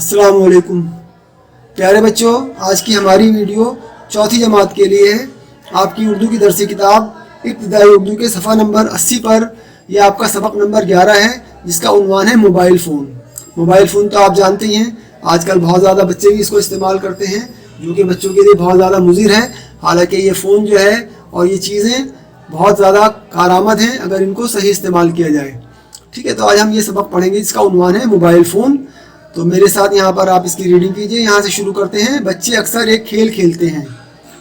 अस्सलाम वालेकुम प्यारे बच्चों, आज की हमारी वीडियो चौथी जमात के लिए है। आपकी उर्दू की दरसी किताब इब्तिदाई उर्दू के सफ़ा नंबर 80 पर यह आपका सबक नंबर 11 है, जिसका उन्वान है मोबाइल फ़ोन। मोबाइल फ़ोन तो आप जानते ही हैं, आजकल बहुत ज़्यादा बच्चे भी इसको इस्तेमाल करते हैं, जो कि बच्चों के लिए बहुत ज़्यादा मुज़िर है। हालांकि ये फ़ोन जो है और ये चीज़ें बहुत ज़्यादा कारआमद हैं अगर इनको सही इस्तेमाल किया जाए। ठीक है, तो आज हम ये सबक पढ़ेंगे जिसका उन्वान है मोबाइल फ़ोन। तो मेरे साथ यहाँ पर आप इसकी रीडिंग कीजिए। यहाँ से शुरू करते हैं। बच्चे अक्सर एक खेल खेलते हैं।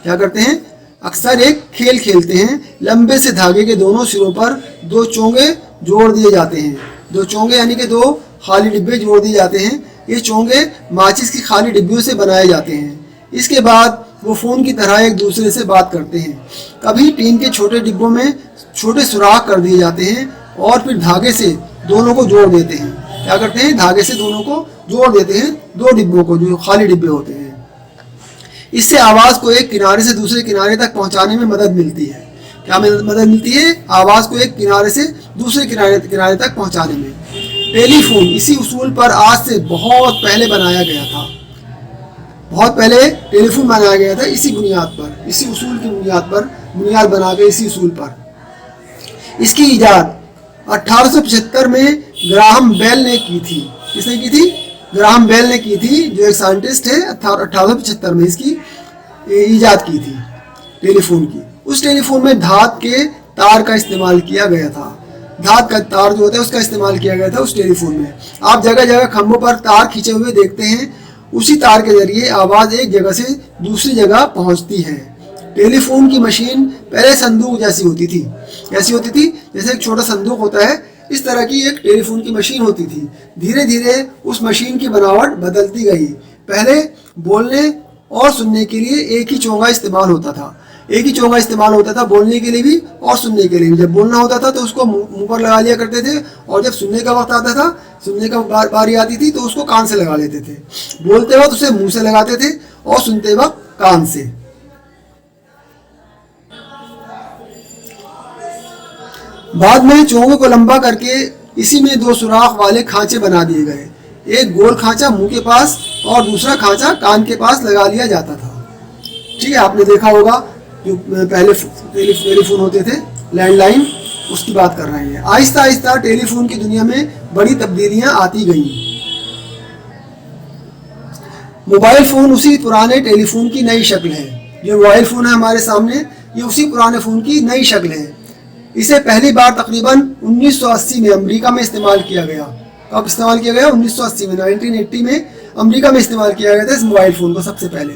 क्या करते हैं? अक्सर एक खेल खेलते हैं। लंबे से धागे के दोनों सिरों पर दो चोंगे जोड़ दिए जाते हैं। दो चोंगे यानी कि दो खाली डिब्बे जोड़ दिए जाते हैं। ये चोंगे माचिस की खाली डिब्बियों से बनाए जाते हैं। इसके बाद वो फ़ोन की तरह एक दूसरे से बात करते हैं। कभी टीन के छोटे डिब्बों में छोटे सुराख कर दिए जाते हैं और फिर धागे से दोनों को जोड़ देते हैं। क्या करते हैं? धागे से दोनों को जोड़ देते हैं, दो डिब्बों को, जो खाली डिब्बे होते हैं। इससे आवाज़ को एक किनारे से दूसरे किनारे तक पहुंचाने में मदद मिलती है। क्या मदद मिलती है? आवाज़ को एक किनारे से दूसरे किनारे तक पहुंचाने में। टेलीफोन इसी उसूल पर आज से बहुत पहले बनाया गया था। बहुत पहले टेलीफोन बनाया गया था इसी बुनियाद पर, इसी उसूल की बुनियाद बना के इसी उसूल पर। इसकी इजाद 1875 में ग्राहम बेल ने की थी। किसने की थी? ग्राहम बेल ने की थी, जो एक साइंटिस्ट है। 1875 में इसकी इजाद की थी टेलीफोन की। उस टेलीफोन में धात के तार का इस्तेमाल किया गया था। धात का तार जो होता है उसका इस्तेमाल किया गया था उस टेलीफोन में। आप जगह जगह खंभों पर तार खींचे हुए देखते हैं। उसी तार के जरिए आवाज़ एक जगह से दूसरी जगह पहुंचती है। टेलीफोन की मशीन पहले संदूक जैसी होती थी। कैसी होती थी? जैसे एक छोटा संदूक होता है, इस तरह की एक टेलीफोन की मशीन होती थी। धीरे धीरे उस मशीन की बनावट बदलती गई। पहले बोलने और सुनने के लिए एक ही चोंगा इस्तेमाल होता था। एक ही चोंगा इस्तेमाल होता था, बोलने के लिए भी और सुनने के लिए भी। जब बोलना होता था तो उसको मुंह पर लगा लिया करते थे, और जब सुनने का वक्त आता था, सुनने का बारी आती थी, तो उसको कान से लगा लेते थे। बोलते वक्त उसे मुंह से लगाते थे और सुनते वक्त कान से। बाद में चोंगे को लंबा करके इसी में दो सुराख वाले खांचे बना दिए गए। एक गोल खांचा मुंह के पास और दूसरा खांचा कान के पास लगा लिया जाता था। ठीक है, आपने देखा होगा जो पहले टेलीफोन होते थे, लैंडलाइन, उसकी बात कर रहे हैं। आहिस्ता आहिस्ता टेलीफोन की दुनिया में बड़ी तब्दीलियां आती गईं। मोबाइल फोन उसी पुराने टेलीफोन की नई शक्ल है। जो मोबाइल फोन है हमारे सामने, ये उसी पुराने फोन की नई शक्ल है। इसे पहली बार तकरीबन 1980 में अमेरिका में इस्तेमाल किया गया। कब इस्तेमाल किया गया? 1980 में, 1980 में अमेरिका में इस्तेमाल किया गया था इस मोबाइल फ़ोन को सबसे पहले।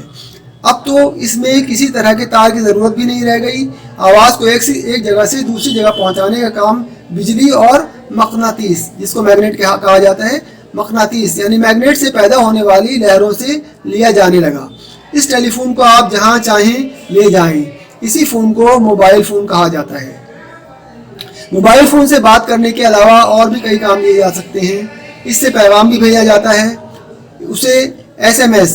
अब तो इसमें किसी तरह के तार की ज़रूरत भी नहीं रह गई। आवाज़ को एक जगह से दूसरी जगह पहुंचाने का काम बिजली और मकनातीस, जिसको मैग्नेट कहा जाता है, मकनातीस यानी मैग्नेट से पैदा होने वाली लहरों से लिया जाने लगा। इस टेलीफोन को आप जहाँ चाहें ले जाएं। इसी फ़ोन को मोबाइल फ़ोन कहा जाता है। मोबाइल फ़ोन से बात करने के अलावा और भी कई काम लिए जा सकते हैं। इससे पैगाम भी भेजा जाता है। उसे SMS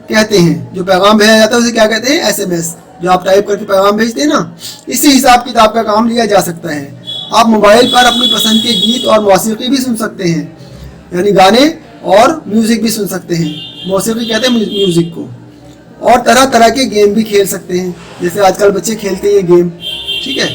कहते हैं। जो पैगाम भेजा जाता है उसे क्या कहते हैं? SMS। जो आप टाइप करके पैगाम भेजते हैं ना, इससे हिसाब किताब का काम लिया जा सकता है। आप मोबाइल पर अपनी पसंद के गीत और मौसीकी भी सुन सकते हैं, यानी गाने और म्यूज़िक भी सुन सकते हैं। मौसीकी कहते हैं म्यूज़िक को। और तरह तरह के गेम भी खेल सकते हैं, जैसे आजकल बच्चे खेलते हैं गेम। ठीक है,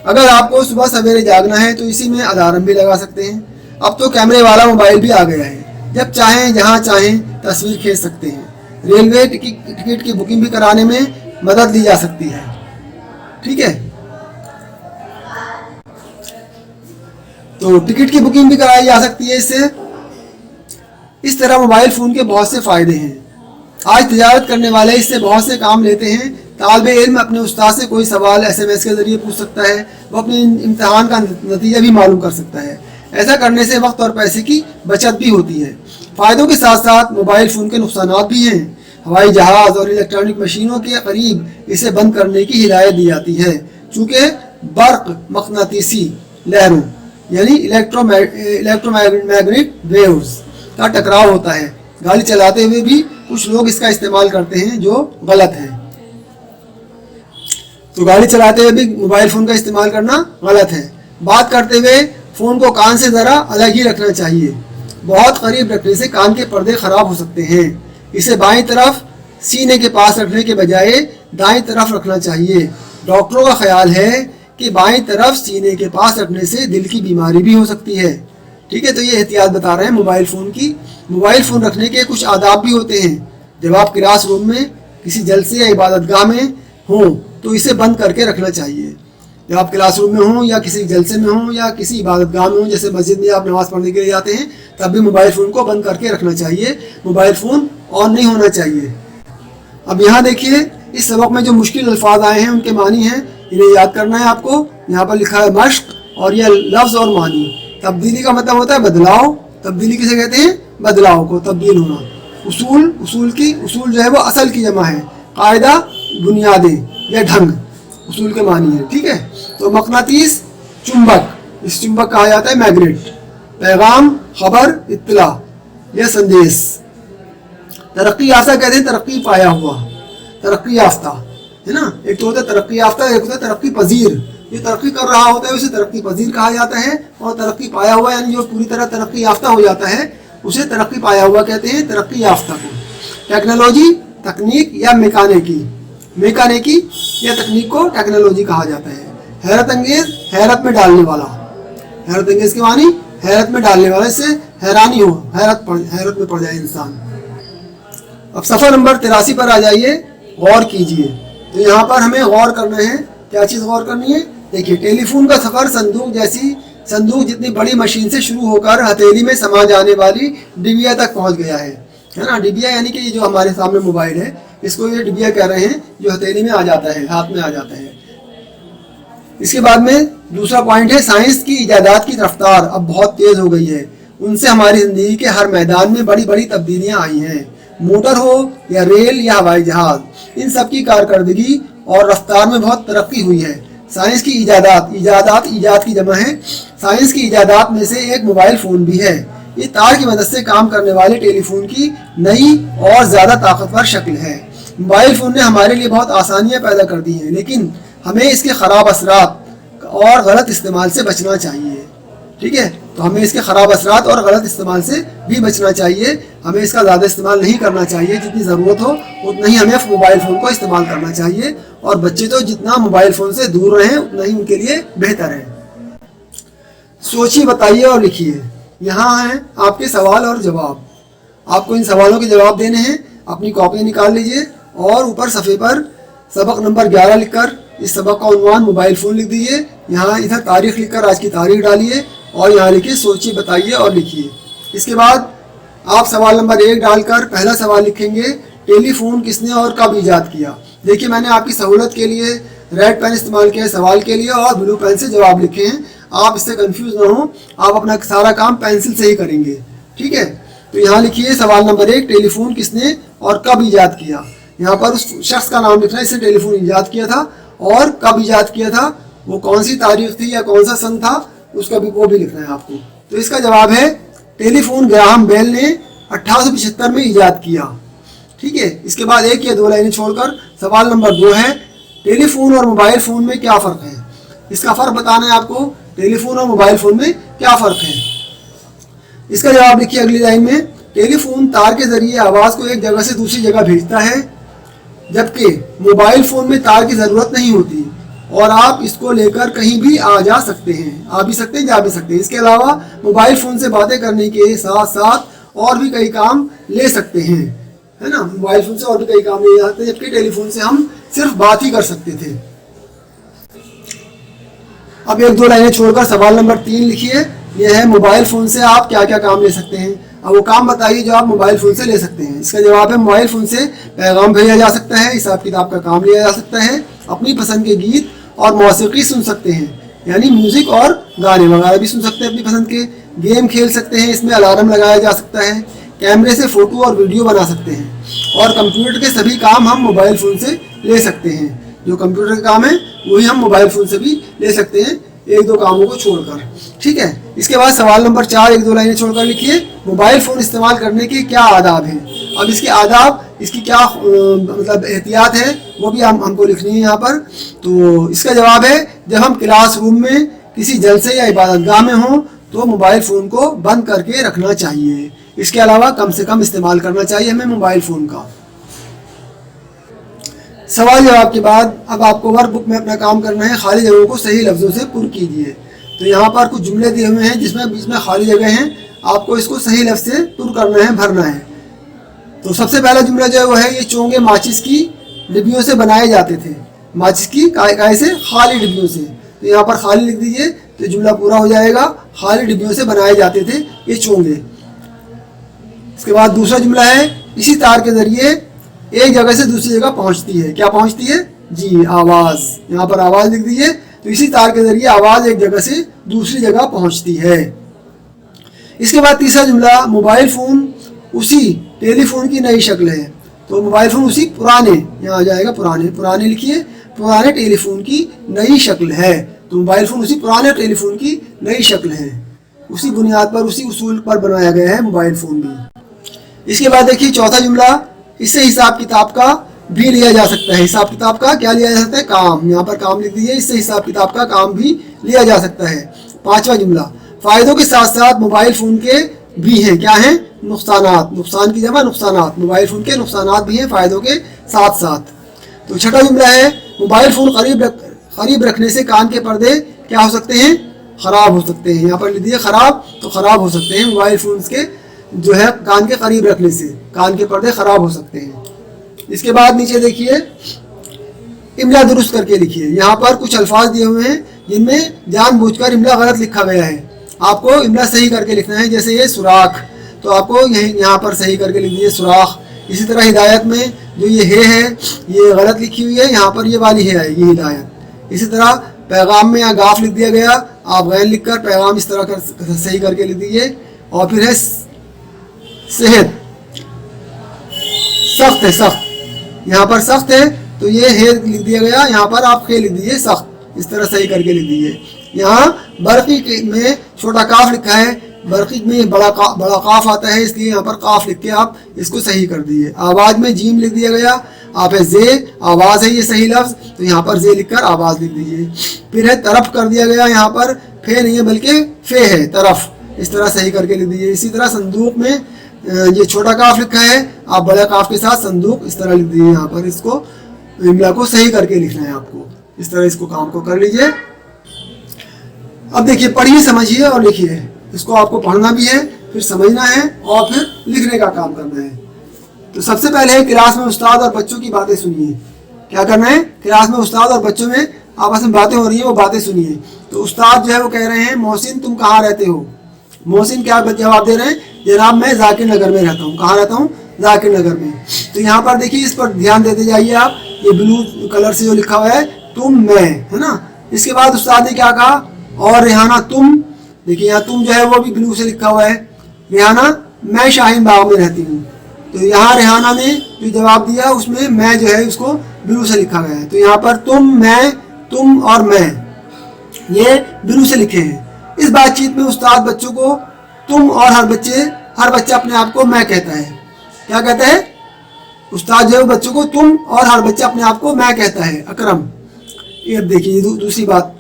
अगर आपको सुबह सवेरे जागना है तो इसी में अलार्म भी लगा सकते हैं। अब तो कैमरे वाला मोबाइल भी आ गया है। जब चाहें जहां चाहें तस्वीर खींच सकते हैं। रेलवे टिकट की बुकिंग भी कराने में मदद ली जा सकती है। ठीक है, तो टिकट की बुकिंग भी कराई जा सकती है इससे। इस तरह मोबाइल फ़ोन के बहुत से फ़ायदे हैं। आज तिजारत करने वाले इससे बहुत से काम लेते हैं। तालिब इल्म अपने उस्ताद से कोई सवाल SMS के ज़रिए पूछ सकता है। वो अपने इम्तहान का नतीजा भी मालूम कर सकता है। ऐसा करने से वक्त और पैसे की बचत भी होती है। फ़ायदों के साथ साथ मोबाइल फ़ोन के नुकसानात भी हैं। हवाई जहाज़ और इलेक्ट्रॉनिक मशीनों के करीब इसे बंद करने की हिदायत दी जाती है, चूँकि बर्क़ मक़नातीसी लहरों यानी इलेक्ट्रोमैग्नेटिक वेव्स का टकराव होता है। गाड़ी चलाते हुए भी कुछ लोग इसका इस्तेमाल करते हैं, जो गलत है। तो गाड़ी चलाते हुए भी मोबाइल फ़ोन का इस्तेमाल करना गलत है। बात करते हुए फ़ोन को कान से ज़रा अलग ही रखना चाहिए। बहुत करीब रखने से कान के पर्दे खराब हो सकते हैं। इसे बाईं तरफ सीने के पास रखने के बजाय दाईं तरफ रखना चाहिए। डॉक्टरों का ख्याल है कि बाईं तरफ सीने के पास रखने से दिल की बीमारी भी हो सकती है। ठीक है, तो ये एहतियात बता रहे हैं मोबाइल फ़ोन की। मोबाइल फ़ोन रखने के कुछ आदाब भी होते हैं। जब आप क्लास रूम में, किसी जलसे या इबादतगाह में हों तो इसे बंद करके रखना चाहिए। जब आप क्लास रूम में हों या किसी जलसे में हों या किसी इबादतगाह में हों, जैसे मस्जिद में आप नमाज़ पढ़ने के लिए जाते हैं, तब भी मोबाइल फ़ोन को बंद करके रखना चाहिए। मोबाइल फ़ोन ऑन नहीं होना चाहिए। अब यहाँ देखिए, इस सबक में जो मुश्किल अल्फाज आए हैं उनके मानी हैं, इन्हें याद करना है आपको। यहाँ पर लिखा है मश्क, और यह लफ्ज़ और मानी। तब्दीली का मतलब होता है बदलाव। तब्दीली किसे कहते हैं? बदलाव को, तब्दील होना। उसूल, उसूल जो है वो असल की जमा है। कायदा, बुनियादें या ढंग, उसूल के मानी है। ठीक है, तो मकनातीस, चुंबक, इस चुंबक कहा जाता है मैग्नेट। पैगाम, खबर, इत्तला या संदेश। तरक्की याफ्ता कहते हैं तरक्की पाया हुआ, तरक्की याफ्ता, है ना। एक तो होता है तरक्की याफ्ता, एक होता है तरक्की पजीर। ये तरक्की कर रहा होता है उसे तरक्की पजीर कहा जाता है, और तरक्की पाया हुआ यानी जो पूरी तरह तरक्की याफ्ता हो जाता है उसे तरक्की पाया हुआ कहते हैं, तरक्की याफ्ता को। टेक्नोलॉजी, तकनीक या मेकानिकी या तकनीक को टेक्नोलॉजी कहा जाता है। हैरत अंगेज, हैरत में डालने वाला। हैरत अंगेज के मानी हैरत में डालने वाला, इससे हैरानी हो, हैरत में पड़ जाए इंसान। अब सफ़ा नंबर 83 पर आ जाइए, गौर कीजिए। तो यहाँ पर हमें गौर करना है। क्या चीज़ गौर करनी है? देखिए, टेलीफोन का सफ़र संदूक जितनी बड़ी मशीन से शुरू होकर हथेली में समा जाने वाली डिबिया तक पहुँच गया है ना। डिबिया यानी कि जो हमारे सामने मोबाइल है, इसको ये डिबिया कह रहे हैं, जो हथेली में आ जाता है, हाथ में आ जाता है। इसके बाद में दूसरा पॉइंट है, साइंस की इजादात की रफ्तार अब बहुत तेज़ हो गई है। उनसे हमारी ज़िंदगी के हर मैदान में बड़ी बड़ी तब्दीलियाँ आई हैं। मोटर हो या रेल या हवाई जहाज़, इन सब की कारकर्दगी और रफ्तार में बहुत तरक्की हुई है। साइंस की इजाद की जमा है। साइंस की इजादात में से एक मोबाइल फ़ोन भी है। ये तार की मदद से काम करने वाले टेलीफोन की नई और ज़्यादा ताकतवर शक्ल है। मोबाइल फ़ोन ने हमारे लिए बहुत आसानियाँ पैदा कर दी हैं, लेकिन हमें इसके ख़राब असरात और गलत इस्तेमाल से बचना चाहिए। ठीक है, तो हमें इसके ख़राब असरात और गलत इस्तेमाल से भी बचना चाहिए। हमें इसका ज़्यादा इस्तेमाल नहीं करना चाहिए। जितनी ज़रूरत हो उतना ही हमें मोबाइल फ़ोन को इस्तेमाल करना चाहिए, और बच्चे तो जितना मोबाइल फ़ोन से दूर रहें उतना ही उनके लिए बेहतर है। सोचिए, बताइए और लिखिए। यहाँ हैं आपके सवाल और जवाब। आपको इन सवालों के जवाब देने हैं। अपनी कॉपी निकाल लीजिए और ऊपर सफ़े पर सबक नंबर 11 लिखकर इस सबक का उन्वान मोबाइल फ़ोन लिख दीजिए। यहाँ इधर तारीख लिखकर आज की तारीख डालिए और यहाँ लिखिए सोचिए, बताइए और लिखिए। इसके बाद आप सवाल नंबर 1 डालकर पहला सवाल लिखेंगे, टेलीफोन किसने और कब ईजाद किया। देखिए, मैंने आपकी सहूलत के लिए रेड पेन इस्तेमाल किया है सवाल के लिए, और ब्लू पेन से जवाब लिखे हैं। आप इससे कंफ्यूज ना हो, आप अपना सारा काम पेंसिल से ही करेंगे। ठीक है, तो यहाँ लिखिए सवाल नंबर 1, टेलीफोन किसने और कब ईजाद किया। यहाँ पर उस शख्स का नाम लिखना है जिसने टेलीफोन ईजाद किया था, और कब ईजाद किया था, वो कौन सी तारीख थी या कौन सा सन था, उसका भी वो भी लिखना है आपको। तो इसका जवाब है, टेलीफोन ग्राहम बेल ने 1875 में ईजाद किया। ठीक है, इसके बाद 1 या 2 लाइनें छोड़कर सवाल नंबर 2 है, टेलीफोन और मोबाइल फ़ोन में क्या फ़र्क है। इसका फ़र्क बताना है आपको, टेलीफोन और मोबाइल फ़ोन में क्या फ़र्क है। इसका जवाब लिखिए अगली लाइन में, टेलीफोन तार के ज़रिए आवाज़ को एक जगह से दूसरी जगह भेजता है, जबकि मोबाइल फ़ोन में तार की ज़रूरत नहीं होती और आप इसको लेकर कहीं भी आ जा सकते हैं, आ भी सकते हैं, जा भी सकते हैं। इसके अलावा मोबाइल फ़ोन से बातें करने के साथ साथ और भी कई काम ले सकते हैं, है ना। मोबाइल फ़ोन से और भी कई काम ले जाते हैं, जबकि टेलीफोन से हम सिर्फ बात ही कर सकते थे। अब 1-2 लाइनें छोड़कर सवाल नंबर 3 लिखिए। यह है, मोबाइल फ़ोन से आप क्या क्या काम ले सकते हैं। अब वो काम बताइए जो आप मोबाइल फ़ोन से ले सकते हैं। इसका जवाब है, मोबाइल फ़ोन से पैगाम भेजा जा सकता है, हिसाब किताब का काम लिया जा सकता है, अपनी पसंद के गीत और मौसीकी सुन सकते हैं, यानी म्यूज़िक और गाने वगैरह भी सुन सकते हैं अपनी पसंद के, गेम खेल सकते हैं, इसमें अलार्म लगाया जा सकता है, कैमरे से फ़ोटो और वीडियो बना सकते हैं, और कंप्यूटर के सभी काम हम मोबाइल फ़ोन से ले सकते हैं। जो कंप्यूटर का काम है वही हम मोबाइल फ़ोन से भी ले सकते हैं, 1-2 कामों को छोड़कर। ठीक है, इसके बाद सवाल नंबर 4 1-2 लाइनें छोड़कर लिखिए, मोबाइल फ़ोन इस्तेमाल करने के क्या आदाब हैं। अब इसके आदाब, इसकी क्या मतलब एहतियात है, वो भी हमको लिखनी है यहाँ पर। तो इसका जवाब है, जब हम क्लास रूम में किसी जलसे या इबादतगाह में हों تو موبائل فون کو بند کر کے رکھنا چاہیے. اس کے علاوہ کم سے کم استعمال کرنا چاہیے ہمیں موبائل فون کا. سوال جواب کے بعد اب آپ کو ورک بک میں اپنا کام کرنا ہے. خالی جگہوں کو صحیح لفظوں سے پر کیجیے. تو یہاں پر کچھ جملے دیے ہوئے ہیں جس میں بیچ میں خالی جگہ ہیں. آپ کو اس کو صحیح لفظ سے پر کرنا ہے, بھرنا ہے. تو سب سے پہلا جملہ جو ہے وہ ہے یہ چونگے ماچس کی ڈبیوں سے بنائے جاتے تھے. ماچس کی کائے سے؟ خالی ڈبیوں سے. تو یہاں پر خالی لکھ دیجئے تو جملہ پورا ہو جائے گا. خالی ڈبیوں سے بنائے جاتے تھے یہ چونگے. اس کے بعد دوسرا جملہ ہے اسی تار کے ذریعے ایک جگہ سے دوسری جگہ پہنچتی ہے. کیا پہنچتی ہے؟ جی آواز. یہاں پر آواز لکھ دیجئے. تو اسی تار کے ذریعے آواز ایک جگہ سے دوسری جگہ پہنچتی ہے. اس کے بعد تیسرا جملہ موبائل فون اسی ٹیلی فون کی نئی شکل ہے. تو موبائل فون اسی پرانے, یہاں آ جائے گا پرانے لکھیے, پرانے ٹیلی فون کی نئی شکل ہے. تو موبائل فون اسی پرانے ٹیلی فون کی نئی شکل ہے. اسی بنیاد پر اسی اصول پر بنایا گیا ہے موبائل فون بھی. اس کے بعد دیکھیے چوتھا جملہ اس سے حساب کتاب کا بھی لیا جا سکتا ہے. حساب کتاب کا کیا لیا جا سکتا ہے؟ کام. یہاں پر کام لکھ دیجیے. اس سے حساب کتاب کا کام بھی لیا جا سکتا ہے. پانچواں جملہ فائدوں کے ساتھ ساتھ موبائل فون کے بھی ہیں. کیا ہیں؟ نقصانات. نقصان کی جمع نقصانات. موبائل فون کے نقصانات بھی ہیں فائدوں کے ساتھ ساتھ. تو چھٹا جملہ ہے موبائل فون قریب رکھنے سے کان کے پردے کیا ہو سکتے ہیں؟ خراب ہو سکتے ہیں. یہاں پر لکھ دیجیے خراب. تو خراب ہو سکتے ہیں موبائل فونز کے جو ہے کان کے قریب رکھنے سے کان کے پردے خراب ہو سکتے ہیں. اس کے بعد نیچے دیکھیے املا درست کر کے لکھیے. یہاں پر کچھ الفاظ دیے ہوئے ہیں جن میں جان بوجھ کر املا غلط لکھا گیا ہے. آپ کو املا صحیح کر کے لکھنا ہے. جیسے یہ سوراخ, تو آپ کو یہاں پر صحیح کر کے لکھ دیجیے سوراخ. اسی طرح ہدایت میں جو یہ ہے یہ غلط لکھی ہوئی ہے, یہاں پر یہ والی ہے یہ ہدایت. اسی طرح پیغام میں یہاں گاف لکھ دیا گیا, آپ غین لکھ کر پیغام اس طرح صحیح کر کے لکھ دیجیے. اور پھر ہے صحت, سخت ہے سخت, یہاں پر سخت ہے تو یہ ہے لکھ دیا گیا, یہاں پر آپ خے لکھ دیجیے سخت, اس طرح صحیح کر کے لکھ دیجیے. یہاں برقی میں چھوٹا کاف لکھا ہے, برقی میں بڑا قاف آتا ہے, اس لیے یہاں پر قاف لکھ کے آپ اس کو صحیح کر دیجیے. آواز میں جیم لکھ دیا گیا, آپ ہے زے, آواز ہے یہ صحیح لفظ, تو یہاں پر زے لکھ کر آواز لکھ دیجیے. پھر ہے طرف کر دیا گیا, یہاں پر فے نہیں ہے بلکہ فے ہے طرف, اس طرح صحیح کر کے لکھ دیجیے. اسی طرح صندوق میں یہ چھوٹا کاف لکھا ہے, آپ بڑے کاف کے ساتھ صندوق اس طرح لکھ دیجیے. یہاں پر اس کو املا کو صحیح کر کے لکھنا ہے آپ کو. اس طرح اس کو کام کو کر لیجئے. اب دیکھیے پڑھیے سمجھیے اور لکھیے. اس کو آپ کو پڑھنا بھی ہے, پھر سمجھنا ہے اور پھر لکھنے کا کام کرنا ہے. تو سب سے پہلے کلاس میں استاد اور بچوں کی باتیں سنیے. کیا کرنا ہے؟ کلاس میں استاد اور بچوں میں آپس میں باتیں ہو رہی ہیں, وہ باتیں سنیے. تو استاد جو ہے وہ کہہ رہے ہیں محسن تم کہاں رہتے ہو؟ محسن کیا جواب دے رہے ہیں؟ جناب میں ذاکر نگر میں رہتا ہوں. کہاں رہتا ہوں؟ ذاکر نگر میں. تو یہاں پر دیکھیے اس پر دھیان دیتے جائیے آپ, یہ بلو کلر سے جو لکھا ہوا ہے تم میں ہے نا. اس کے بعد استاد نے کیا کہا؟ اور ریحانہ تم, دیکھیے یہاں تم جو ہے وہ بھی بلو سے لکھا ہوا ہے. ریحانہ میں شاہین باغ میں رہتی ہوں. تو یہاں ریحانہ نے جو جواب دیا اس میں جو ہے اس کو بلو سے لکھا گیا ہے. تو یہاں پر تم, میں, تم اور میں یہ بلو سے لکھے ہیں. اس بات چیت میں استاد بچوں کو تم اور ہر بچہ اپنے آپ کو میں کہتا ہے. کیا کہتا ہے؟ استاد جو ہے بچوں کو تم اور ہر بچہ اپنے آپ کو میں کہتا ہے. اکرم, یہ دیکھیے دوسری بات,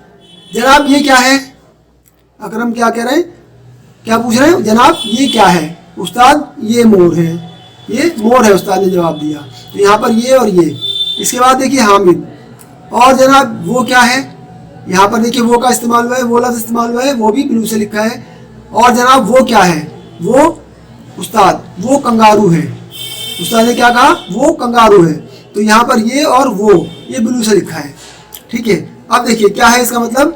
جناب یہ کیا ہے؟ اکرم کیا کہہ رہے ہیں, کیا پوچھ رہے ہیں؟ جناب یہ کیا ہے؟ استاد یہ مور ہے. یہ مور ہے استاد نے جواب دیا. تو یہاں پر یہ اور یہ. اس کے بعد دیکھیے حامد, اور جناب وہ کیا ہے؟ یہاں پر دیکھیے وہ کا استعمال ہوا ہے, وہ لفظ استعمال ہوا ہے, وہ بھی بلو سے لکھا ہے. اور جناب وہ کیا ہے؟ وہ استاد وہ کنگارو ہے. استاد نے کیا کہا؟ وہ کنگارو ہے. تو یہاں پر یہ اور وہ یہ بلو سے لکھا ہے. ٹھیک ہے. اب دیکھیے کیا ہے اس کا مطلب,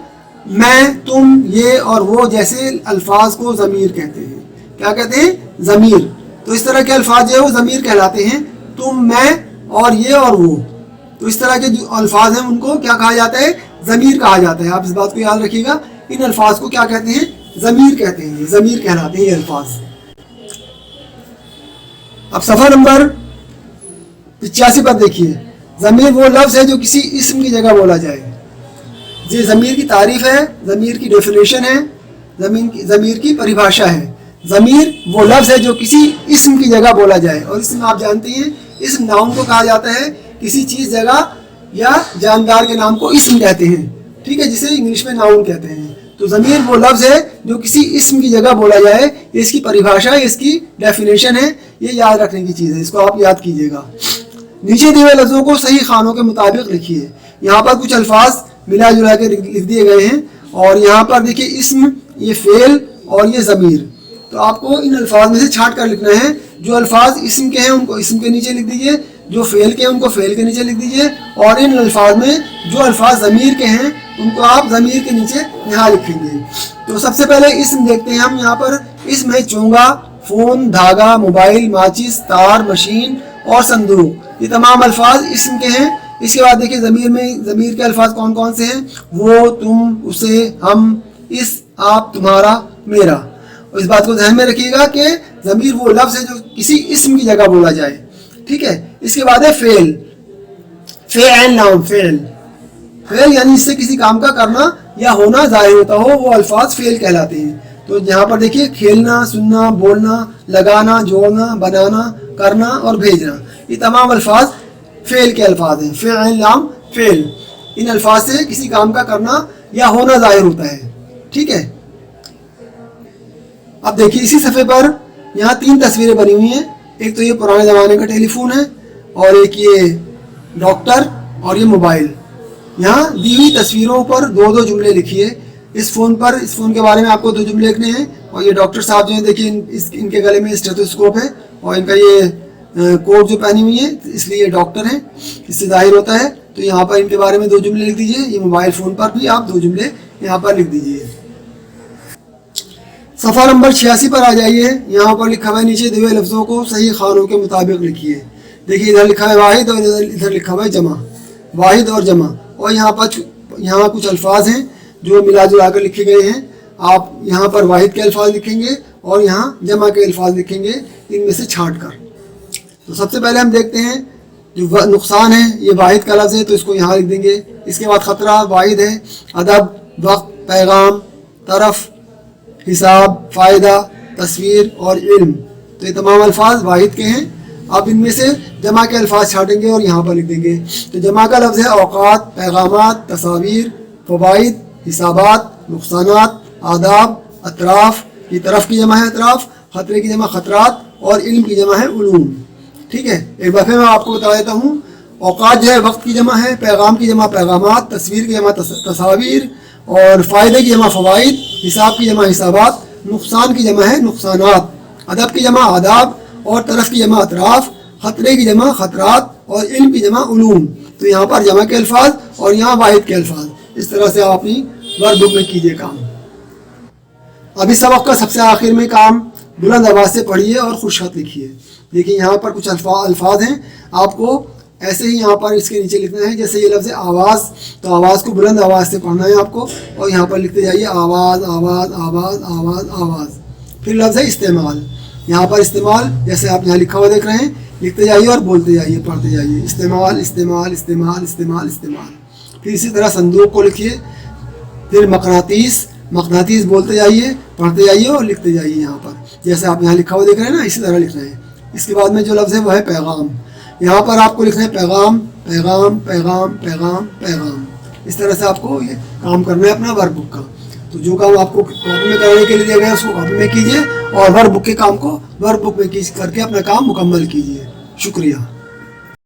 میں, تم, یہ اور وہ جیسے الفاظ کو ضمیر کہتے ہیں. کیا کہتے ہیں؟ ضمیر. تو اس طرح کے الفاظ جو ہے وہ ضمیر کہلاتے ہیں. تم, میں اور یہ اور وہ, تو اس طرح کے جو الفاظ ہیں ان کو کیا کہا جاتا ہے؟ ضمیر کہا جاتا ہے. آپ اس بات کو یاد رکھیے گا, ان الفاظ کو کیا کہتے ہیں؟ ضمیر کہتے ہیں. ضمیر کہلاتے ہیں یہ الفاظ. اب صفحہ نمبر 85 پر دیکھیے, ضمیر وہ لفظ ہے جو کسی اسم کی جگہ بولا جائے. یہ ضمیر کی تعریف ہے, ضمیر کی ڈیفینیشن ہے, ضمیر کی پریبھاشا ہے. ضمیر وہ لفظ ہے جو کسی اسم کی جگہ بولا جائے. اور اسم آپ جانتے ہیں, اسم ناؤن کو کہا جاتا ہے. کسی چیز, جگہ یا جاندار کے نام کو اسم کہتے ہیں. ٹھیک ہے, جسے انگلش میں ناؤن کہتے ہیں. तो ज़मीर वो लफ्ज़ है जो किसी इसम की जगह बोला जाए, ये इसकी परिभाषा है, इसकी डेफिनेशन है, ये याद रखने की चीज़ है, इसको आप याद कीजिएगा। नीचे दिए हुए लफ्ज़ों को सही खानों के मुताबिक लिखिए। यहाँ पर कुछ अल्फाज मिला जुला के लिख दिए गए हैं और यहाँ पर देखिए इसम, ये फेल और ये ज़मीर। तो आपको इन अल्फाज में से छांट कर लिखना है। जो अल्फाज इसम के हैं उनको इसम के नीचे लिख दीजिए, जो फेल के हैं उनको फेल के नीचे लिख दीजिए, और इन अल्फाज में जो अल्फाज ज़मीर के हैं उनको आप ज़मीर के नीचे यहाँ लिखेंगे। तो सबसे पहले इसम देखते हैं हम। यहाँ पर इसम है चोंगा, फ़ोन, धागा, मोबाइल, माचिस, तार, मशीन और संदूक। ये तमाम अल्फाज इसम के हैं। इसके बाद देखिए ज़मीर में, ज़मीर के अल्फाज कौन कौन से हैं? वो, तुम, उसे, हम, इस, आप, तुम्हारा, मेरा। और इस बात को ध्यान में रखिएगा कि ज़मीर वो लफ्ज़ है जो किसी इसम की जगह बोला जाए, ठीक है। इसके बाद है fail, fail noun, fail, fail यानी इससे किसी काम का करना या होना ज़ाहिर होता हो, वो अल्फाज फेल कहलाते हैं। तो यहाँ पर देखिए खेलना, सुनना, बोलना, लगाना, जोड़ना, बनाना, करना और भेजना, ये तमाम अल्फाज फेल के अल्फाज हैं। फेल नाम, फेल, इन अल्फाज से किसी काम का करना या होना ज़ाहिर होता है, ठीक है। अब देखिए इसी सफ़े पर यहाँ 3 तस्वीरें बनी हुई हैं। एक तो ये पुराने ज़माने का टेलीफोन है और एक ये डॉक्टर और ये मोबाइल। यहाँ दी हुई तस्वीरों पर 2-2 जुमले लिखिए। इस फ़ोन के बारे में आपको 2 जुमले लिखने हैं। और ये डॉक्टर साहब जो हैं देखिए इनके गले में स्टेथोस्कोप है और इनका ये कोट जो पहनी हुई है इसलिए ये डॉक्टर हैं, इससे जाहिर होता है। तो यहाँ पर इनके बारे में 2 जुमले लिख दीजिए। ये मोबाइल फ़ोन पर भी आप 2 जुमले यहाँ पर लिख दीजिए। सफ़ा नंबर 86 पर आ जाइए। यहाँ पर लिखा हुआ है नीचे दिए हुए लफ्ज़ों को सही खानों के मुताबिक लिखिए। देखिए इधर लिखा है वाहिद और इधर लिखा हुआ है जमा, वाहिद और जमा। और यहाँ कुछ अल्फाज हैं जो मिला जुला कर लिखे गए हैं। आप यहाँ पर वाहिद के अल्फाज लिखेंगे और यहाँ जमा के अल्फाज लिखेंगे, इनमें से छाँट कर। तो सबसे पहले हम देखते हैं जो नुकसान है, ये वाहिद का लफ्ज़ है तो इसको यहाँ लिख देंगे। इसके बाद ख़तरा वाहिद है, अदब, वक्त, पैगाम, तरफ, हिसाब, फ़ायदा, तस्वीर और इल्म। तो ये तमाम अल्फाज वाहिद के हैं। अब इनमें से जमा के अल्फाज छाटेंगे और यहाँ पर लिख देंगे। तो जमा का लफ्ज़ है औकात, पैगामात, तस्वीर, फ़वाइद, हिसाबात, नुकसानात, आदाब, अतराफ़, ये तरफ की जमा है अतराफ़, ख़तरे की जमा ख़तरात और इल्म की जमा है उलूम, ठीक है। एक बार फिर मैं आपको बता देता हूँ। औकात जो है वक्त की जमा है, पैगाम की जमा पैगामात, तस्वीर की जमा तस्वीर और फ़ायदे की जमा फ़वाइद, हिसाब की जमा हिसाबात, नुकसान की जमा है नुकसानात, अदब की जमा आदाब और तरफ की जमा अतराफ़, ख़तरे की जमा ख़तरात और इल्म की जमा उलूम। तो यहाँ पर जमा के अल्फाज और यहाँ वाहिद के अल्फाज, इस तरह से आप अपनी वर्क बुक में कीजिए काम। अब इस सबक का सबसे आखिर में काम बुलंद आवाज़ से पढ़िए और खुश खत लिखिए। देखिए यहाँ पर कुछ अल्फाज हैं, आपको ऐसे ही यहाँ पर इसके नीचे लिखना है। जैसे ये लफ्ज़ है आवाज़, तो आवाज़ को बुलंद आवाज़ से पढ़ना है आपको और यहाँ पर लिखते जाइए आवाज़ आवाज़ आवाज़ आवाज़ आवाज़। फिर लफ्ज़ है इस्तेमाल, यहाँ पर इस्तेमाल जैसे आप यहाँ लिखा हुआ देख रहे हैं, लिखते जाइए और बोलते जाइए, पढ़ते जाइए, इस्तेमाल इस्तेमाल इस्तेमाल इस्तेमाल इस्तेमाल। फिर इसी तरह संदूक को लिखिए। फिर मकनातीस, मकनातीस बोलते जाइए, पढ़ते जाइए और लिखते जाइए यहाँ पर, जैसे आप यहाँ लिखा हुआ देख रहे हैं ना, इसी तरह लिख रहे हैं। इसके बाद में जो लफ्ज़ है वो है पैगाम। यहाँ पर आपको लिखना है पैगाम पैगाम पैगाम पैगाम पैगाम। इस तरह से आपको ये काम करना है अपना वर्क बुक का। तो जो काम आपको कॉपी में करने के लिए दिया गया है उसको कॉपी में कीजिए और वर्क बुक के काम को वर्क बुक में करके अपना काम मुकम्मल कीजिए। शुक्रिया।